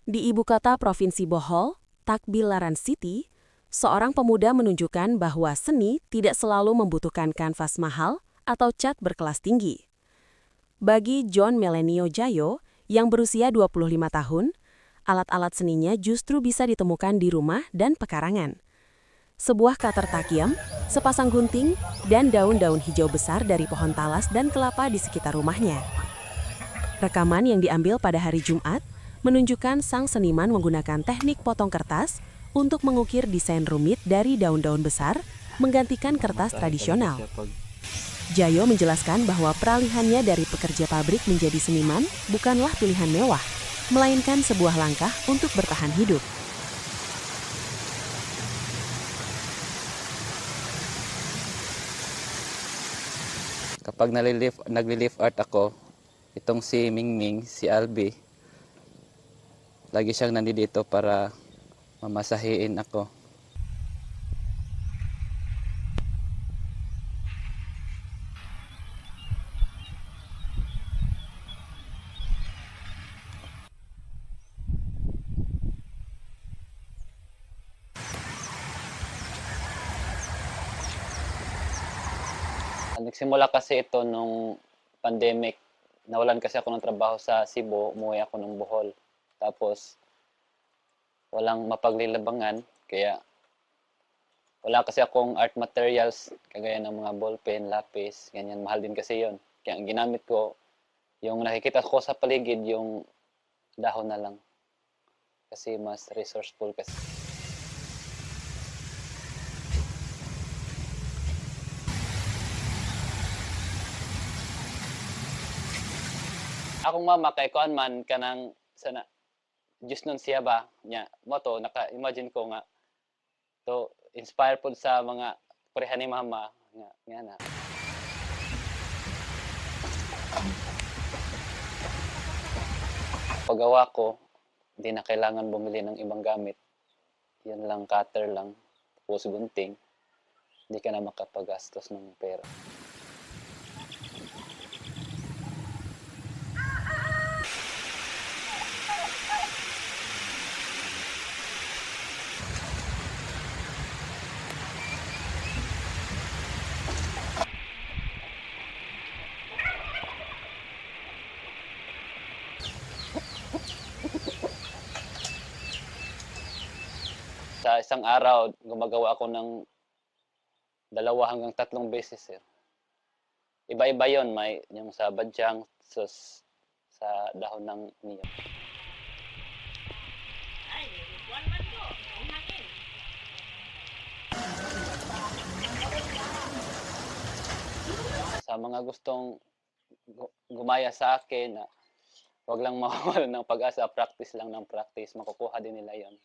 Di ibu kota Provinsi Bohol, Tagbilaran City, seorang pemuda menunjukkan bahwa seni tidak selalu membutuhkan kanvas mahal atau cat berkelas tinggi. Bagi John Melenio Jayo, yang berusia 25 tahun, alat-alat seninya justru bisa ditemukan di rumah dan pekarangan. Sebuah cutter takiam, sepasang gunting, dan daun-daun hijau besar dari pohon talas dan kelapa di sekitar rumahnya. Rekaman yang diambil pada hari Jumat menunjukkan sang seniman menggunakan teknik potong kertas untuk mengukir desain rumit dari daun-daun besar, menggantikan kertas tradisional. Jayo menjelaskan bahwa peralihannya dari pekerja pabrik menjadi seniman bukanlah pilihan mewah, melainkan sebuah langkah untuk bertahan hidup. Kapag nagli-lift art ako, itong si Mingming, si Albi, lagi siyang nandito para mamasahiin ako. Nagsimula kasi ito nung pandemic. Nawalan kasi ako ng trabaho sa Cebu, umuwi ako ng Bohol. Tapos, walang mapaglilabangan, kaya wala kasi akong art materials, kagaya ng mga ballpen, lapis, ganyan. Mahal din kasi yon. Kaya ang ginamit ko, yung nakikita ko sa paligid, yung dahon na lang. Kasi mas resourceful kasi. Akong mama kay kuan man kanang sana Diyos nun siya ba nya mo to naka-imagine ko nga to inspire pod sa mga pareha ni mama nga na. Paggawa ko, di na kailangan bumili ng ibang gamit. Yan lang, cutter lang, tapos gunting. Hindi ka na makapagastos ng pera. Sa isang araw, gumagawa ako ng 2 hanggang 3 beses, sir. Iba-iba yon, may yung sa badyang, sa dahon ng niyog. Sa mga gustong gumaya sa akin na wag lang mawawalan ng pag-asa, practice lang ng practice, makukuha din nila yon.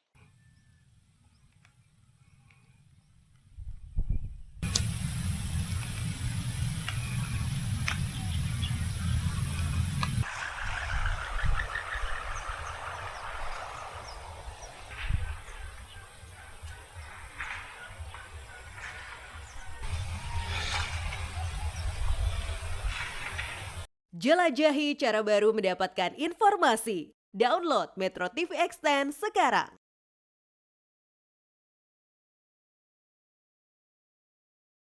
Jelajahi cara baru mendapatkan informasi. Download Metro TV Extend sekarang.